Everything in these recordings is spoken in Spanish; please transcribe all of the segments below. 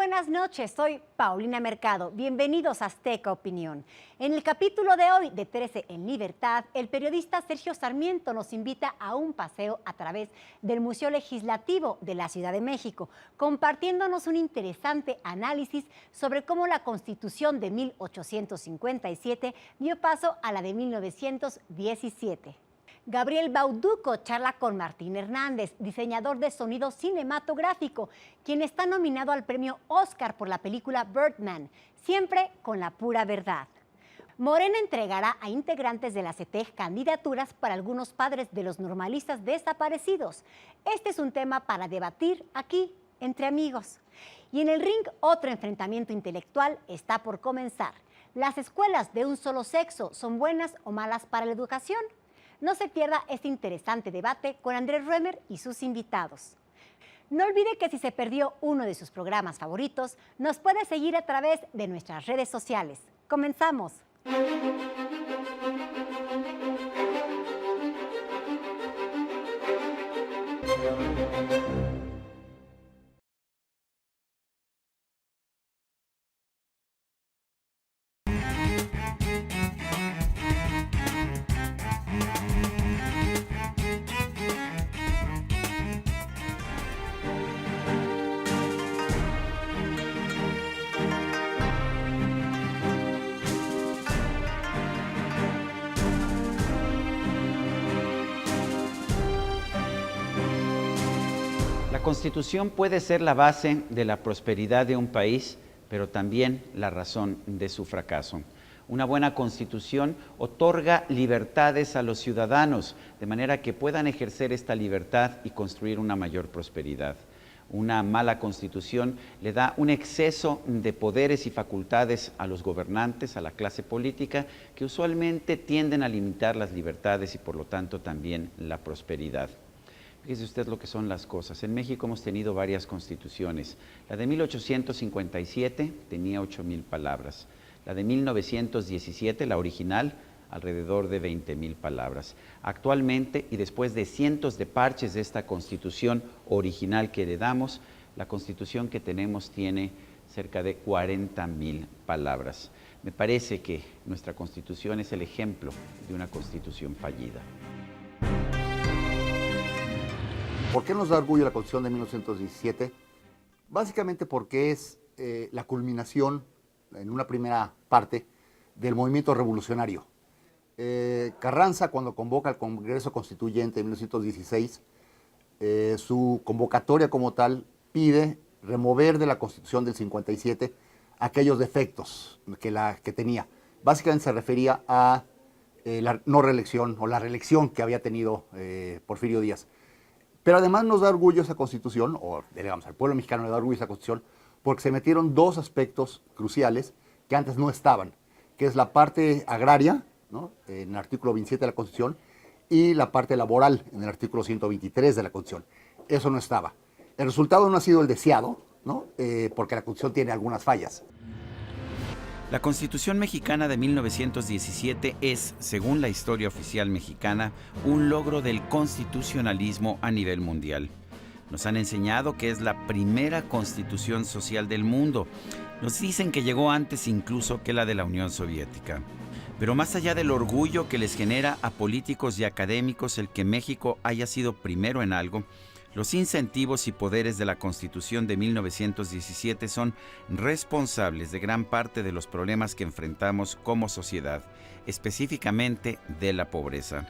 buenas noches, soy Paulina Mercado. Bienvenidos a Azteca Opinión. En el capítulo de hoy de 13 en Libertad, el periodista Sergio Sarmiento nos invita a un paseo a través del Museo Legislativo de la Ciudad de México, compartiéndonos un interesante análisis sobre cómo la Constitución de 1857 dio paso a la de 1917. Gabriel Bauduco charla con Martín Hernández, diseñador de sonido cinematográfico, quien está nominado al premio Oscar por la película Birdman, siempre con la pura verdad. Morena entregará a integrantes de la CETEG candidaturas para algunos padres de los normalistas desaparecidos. Este es un tema para debatir aquí, entre amigos. Y en el ring, otro enfrentamiento intelectual está por comenzar. ¿Las escuelas de un solo sexo son buenas o malas para la educación? No se pierda este interesante debate con Andrés Roemer y sus invitados. No olvide que si se perdió uno de sus programas favoritos, nos puede seguir a través de nuestras redes sociales. ¡Comenzamos! La Constitución puede ser la base de la prosperidad de un país, pero también la razón de su fracaso. Una buena Constitución otorga libertades a los ciudadanos, de manera que puedan ejercer esta libertad y construir una mayor prosperidad. Una mala Constitución le da un exceso de poderes y facultades a los gobernantes, a la clase política, que usualmente tienden a limitar las libertades y por lo tanto también la prosperidad. Fíjese usted lo que son las cosas. En México hemos tenido varias constituciones. La de 1857 tenía 8,000 palabras. La de 1917, la original, alrededor de 20,000 palabras. Actualmente, y después de cientos de parches de esta constitución original que heredamos, la constitución que tenemos tiene cerca de 40,000 palabras. Me parece que nuestra constitución es el ejemplo de una constitución fallida. ¿Por qué nos da orgullo la Constitución de 1917? Básicamente porque es la culminación, en una primera parte, del movimiento revolucionario. Carranza, cuando convoca al Congreso Constituyente en 1916, su convocatoria como tal pide remover de la Constitución del 57 aquellos defectos que tenía. Básicamente se refería a la no reelección o la reelección que había tenido Porfirio Díaz. Pero además nos da orgullo esa Constitución, o digamos, al pueblo mexicano le da orgullo esa Constitución, porque se metieron dos aspectos cruciales que antes no estaban, que es la parte agraria, ¿no?, en el artículo 27 de la Constitución, y la parte laboral en el artículo 123 de la Constitución. Eso no estaba. El resultado no ha sido el deseado, ¿no?, porque la Constitución tiene algunas fallas. La Constitución mexicana de 1917 es, según la historia oficial mexicana, un logro del constitucionalismo a nivel mundial. Nos han enseñado que es la primera constitución social del mundo. Nos dicen que llegó antes incluso que la de la Unión Soviética. Pero más allá del orgullo que les genera a políticos y académicos el que México haya sido primero en algo, los incentivos y poderes de la Constitución de 1917 son responsables de gran parte de los problemas que enfrentamos como sociedad, específicamente de la pobreza.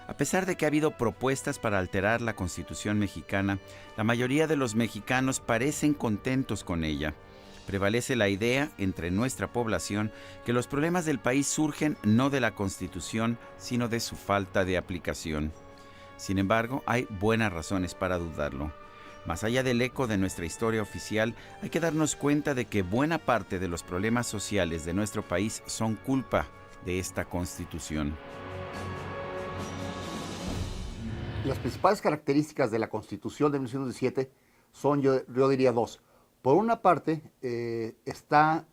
A pesar de que ha habido propuestas para alterar la Constitución mexicana, la mayoría de los mexicanos parecen contentos con ella. Prevalece la idea entre nuestra población que los problemas del país surgen no de la Constitución, sino de su falta de aplicación. Sin embargo, hay buenas razones para dudarlo. Más allá del eco de nuestra historia oficial, hay que darnos cuenta de que buena parte de los problemas sociales de nuestro país son culpa de esta Constitución. Las principales características de la Constitución de 1917 son, yo diría, dos. Por una parte, está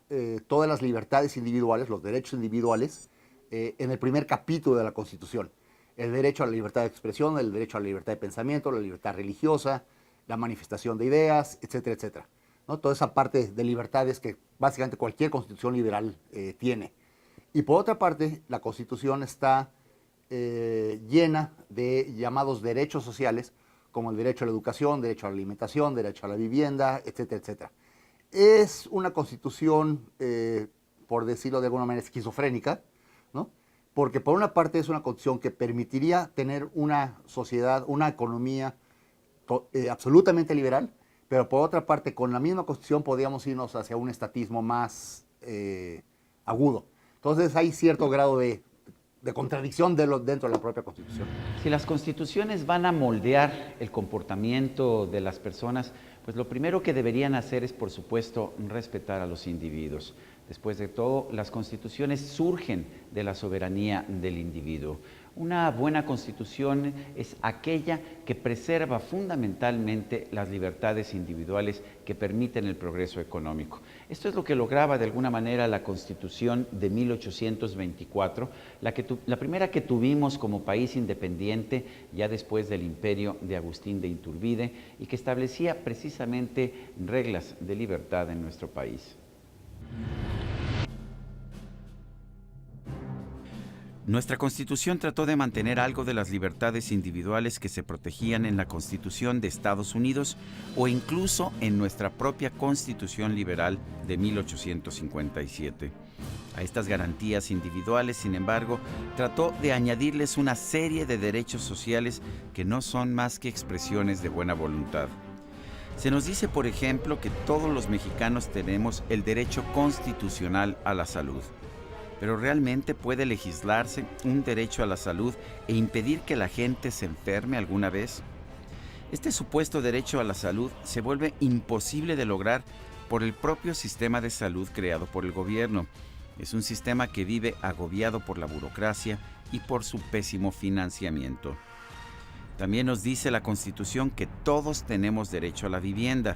todas las libertades individuales, los derechos individuales, en el primer capítulo de la Constitución. El derecho a la libertad de expresión, el derecho a la libertad de pensamiento, la libertad religiosa, la manifestación de ideas, etcétera, etcétera. ¿no? Toda esa parte de libertades que básicamente cualquier constitución liberal tiene. Y por otra parte, la Constitución está llena de llamados derechos sociales, como el derecho a la educación, derecho a la alimentación, derecho a la vivienda, etcétera, etcétera. Es una Constitución, por decirlo de alguna manera, esquizofrénica, ¿no? Porque por una parte es una Constitución que permitiría tener una sociedad, una economía absolutamente liberal, pero por otra parte, con la misma Constitución podríamos irnos hacia un estatismo más agudo. Entonces hay cierto grado de contradicción dentro de la propia Constitución. Si las constituciones van a moldear el comportamiento de las personas, pues lo primero que deberían hacer es, por supuesto, respetar a los individuos. Después de todo, las constituciones surgen de la soberanía del individuo. Una buena constitución es aquella que preserva fundamentalmente las libertades individuales que permiten el progreso económico. Esto es lo que lograba de alguna manera la Constitución de 1824, la primera que tuvimos como país independiente ya después del imperio de Agustín de Iturbide y que establecía precisamente reglas de libertad en nuestro país. Nuestra Constitución trató de mantener algo de las libertades individuales que se protegían en la Constitución de Estados Unidos o incluso en nuestra propia Constitución liberal de 1857. A estas garantías individuales, sin embargo, trató de añadirles una serie de derechos sociales que no son más que expresiones de buena voluntad. Se nos dice, por ejemplo, que todos los mexicanos tenemos el derecho constitucional a la salud. Pero ¿realmente puede legislarse un derecho a la salud e impedir que la gente se enferme alguna vez? Este supuesto derecho a la salud se vuelve imposible de lograr por el propio sistema de salud creado por el gobierno. Es un sistema que vive agobiado por la burocracia y por su pésimo financiamiento. También nos dice la Constitución que todos tenemos derecho a la vivienda,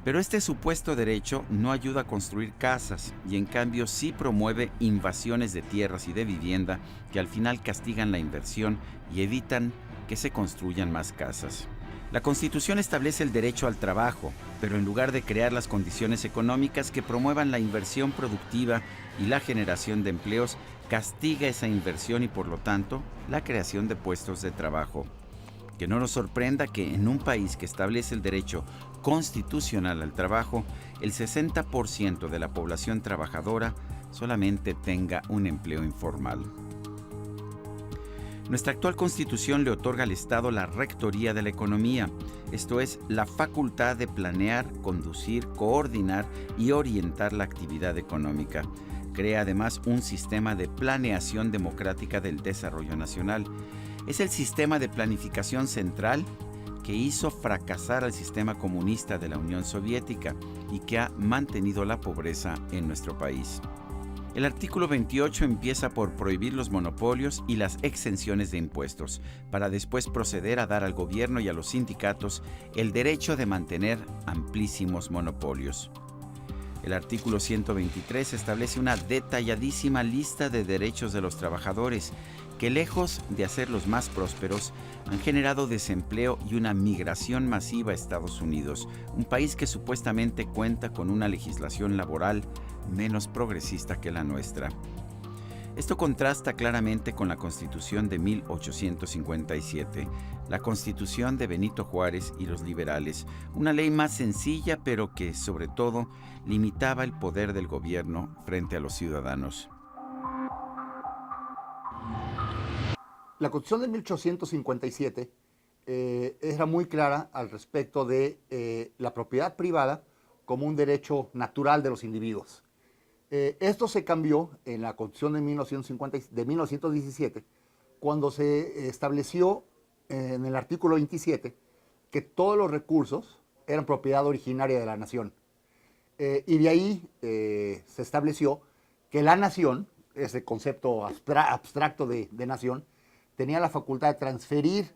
pero este supuesto derecho no ayuda a construir casas y en cambio sí promueve invasiones de tierras y de vivienda que al final castigan la inversión y evitan que se construyan más casas. La Constitución establece el derecho al trabajo, pero en lugar de crear las condiciones económicas que promuevan la inversión productiva y la generación de empleos, castiga esa inversión y por lo tanto la creación de puestos de trabajo. Que no nos sorprenda que en un país que establece el derecho constitucional al trabajo, el 60% de la población trabajadora solamente tenga un empleo informal. Nuestra actual Constitución le otorga al Estado la rectoría de la economía, esto es, la facultad de planear, conducir, coordinar y orientar la actividad económica. Crea además un sistema de planeación democrática del desarrollo nacional. Es el sistema de planificación central que hizo fracasar al sistema comunista de la Unión Soviética y que ha mantenido la pobreza en nuestro país. El artículo 28 empieza por prohibir los monopolios y las exenciones de impuestos, para después proceder a dar al gobierno y a los sindicatos el derecho de mantener amplísimos monopolios. El artículo 123 establece una detalladísima lista de derechos de los trabajadores que, lejos de hacerlos más prósperos, han generado desempleo y una migración masiva a Estados Unidos, un país que supuestamente cuenta con una legislación laboral menos progresista que la nuestra. Esto contrasta claramente con la Constitución de 1857, la Constitución de Benito Juárez y los liberales, una ley más sencilla pero que, sobre todo, limitaba el poder del gobierno frente a los ciudadanos. La Constitución de 1857 era muy clara al respecto de la propiedad privada como un derecho natural de los individuos. Esto se cambió en la Constitución de 1917 cuando se estableció en el artículo 27 que todos los recursos eran propiedad originaria de la nación. Y de ahí se estableció que la nación, ese concepto abstracto de nación, tenía la facultad de transferir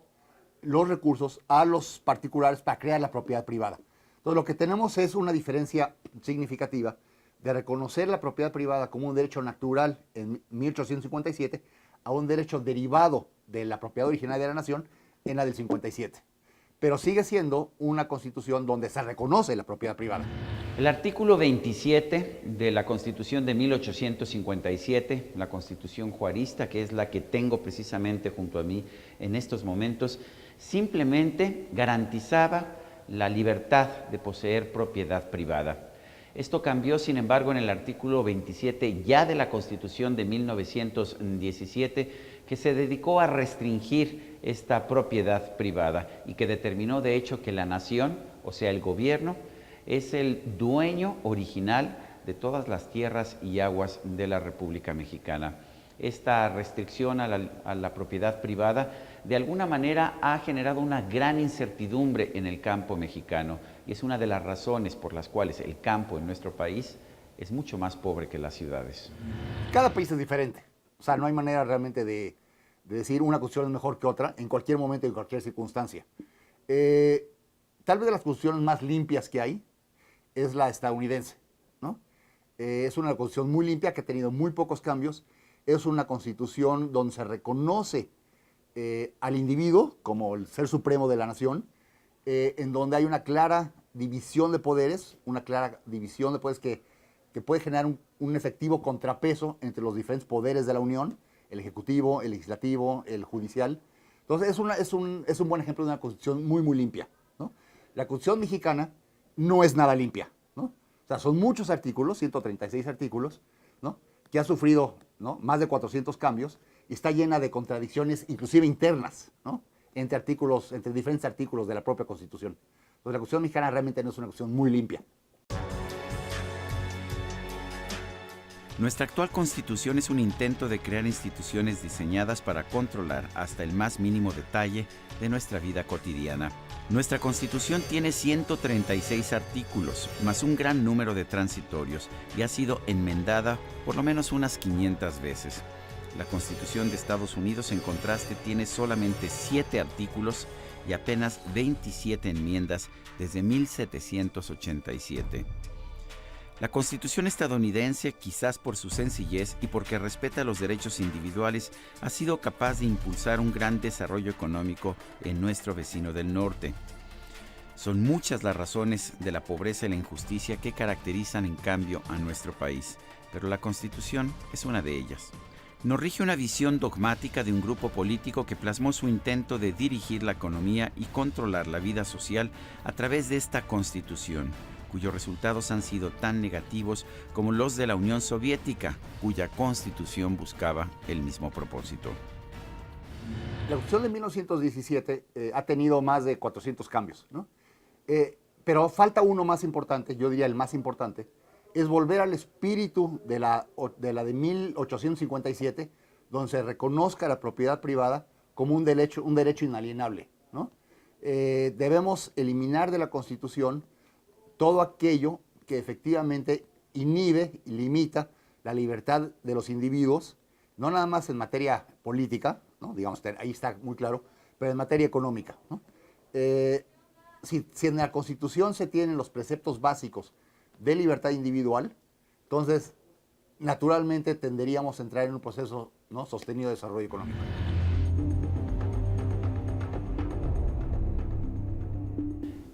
los recursos a los particulares para crear la propiedad privada. Entonces lo que tenemos es una diferencia significativa de reconocer la propiedad privada como un derecho natural en 1857 a un derecho derivado de la propiedad originaria de la nación en la del 57. pero sigue siendo una constitución donde se reconoce la propiedad privada. El artículo 27 de la Constitución de 1857, la Constitución juarista, que es la que tengo precisamente junto a mí en estos momentos, simplemente garantizaba la libertad de poseer propiedad privada. Esto cambió, sin embargo, en el artículo 27 ya de la Constitución de 1917, que se dedicó a restringir esta propiedad privada y que determinó, de hecho, que la nación, o sea, el gobierno, es el dueño original de todas las tierras y aguas de la República Mexicana. Esta restricción a la propiedad privada de alguna manera ha generado una gran incertidumbre en el campo mexicano y es una de las razones por las cuales el campo en nuestro país es mucho más pobre que las ciudades. Cada país es diferente, o sea, no hay manera realmente de decir una constitución es mejor que otra en cualquier momento y en cualquier circunstancia. Tal vez de las constituciones más limpias que hay es la estadounidense, ¿no? Es una constitución muy limpia que ha tenido muy pocos cambios. Es una constitución donde se reconoce al individuo como el ser supremo de la nación, en donde hay una clara división de poderes, que puede generar un efectivo contrapeso entre los diferentes poderes de la Unión, el ejecutivo, el legislativo, el judicial. Entonces es un buen ejemplo de una constitución muy, muy limpia, ¿no? La constitución mexicana no es nada limpia, ¿no? O sea, son muchos artículos, 136 artículos, ¿no? Que ha sufrido, ¿no?, más de 400 cambios y está llena de contradicciones, inclusive internas, ¿no?, entre diferentes artículos de la propia Constitución. Entonces, la Constitución mexicana realmente no es una Constitución muy limpia. Nuestra actual Constitución es un intento de crear instituciones diseñadas para controlar hasta el más mínimo detalle de nuestra vida cotidiana. Nuestra Constitución tiene 136 artículos, más un gran número de transitorios, y ha sido enmendada por lo menos unas 500 veces. La Constitución de Estados Unidos, en contraste, tiene solamente 7 artículos y apenas 27 enmiendas desde 1787. La Constitución estadounidense, quizás por su sencillez y porque respeta los derechos individuales, ha sido capaz de impulsar un gran desarrollo económico en nuestro vecino del norte. Son muchas las razones de la pobreza y la injusticia que caracterizan en cambio a nuestro país, pero la Constitución es una de ellas. Nos rige una visión dogmática de un grupo político que plasmó su intento de dirigir la economía y controlar la vida social a través de esta Constitución, cuyos resultados han sido tan negativos como los de la Unión Soviética, cuya Constitución buscaba el mismo propósito. La Constitución de 1917 ha tenido más de 400 cambios, ¿no? Pero falta uno más importante, yo diría el más importante, es volver al espíritu de la de 1857, donde se reconozca la propiedad privada como un derecho inalienable, ¿no? Debemos eliminar de la Constitución todo aquello que efectivamente inhibe y limita la libertad de los individuos, no nada más en materia política, ¿no?, digamos, ahí está muy claro, pero en materia económica, ¿no? Si en la Constitución se tienen los preceptos básicos de libertad individual, entonces naturalmente tenderíamos a entrar en un proceso, ¿no?, sostenido de desarrollo económico.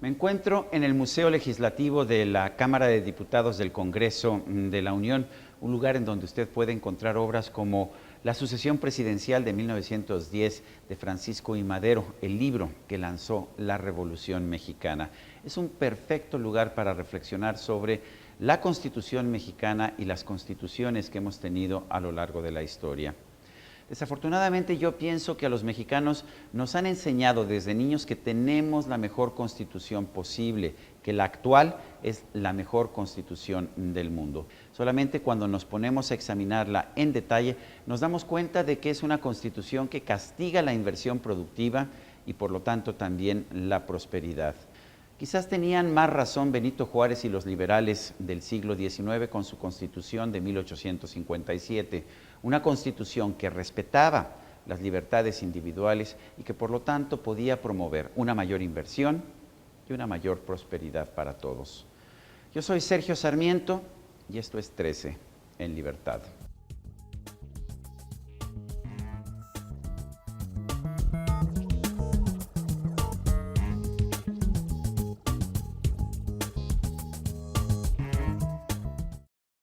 Me encuentro en el Museo Legislativo de la Cámara de Diputados del Congreso de la Unión, un lugar en donde usted puede encontrar obras como La sucesión presidencial de 1910 de Francisco I. Madero, el libro que lanzó la Revolución Mexicana. Es un perfecto lugar para reflexionar sobre la Constitución mexicana y las constituciones que hemos tenido a lo largo de la historia. Desafortunadamente, yo pienso que a los mexicanos nos han enseñado desde niños que tenemos la mejor constitución posible, que la actual es la mejor constitución del mundo. Solamente cuando nos ponemos a examinarla en detalle, nos damos cuenta de que es una constitución que castiga la inversión productiva y por lo tanto también la prosperidad. Quizás tenían más razón Benito Juárez y los liberales del siglo XIX con su Constitución de 1857, una Constitución que respetaba las libertades individuales y que por lo tanto podía promover una mayor inversión y una mayor prosperidad para todos. Yo soy Sergio Sarmiento y esto es 13 en Libertad.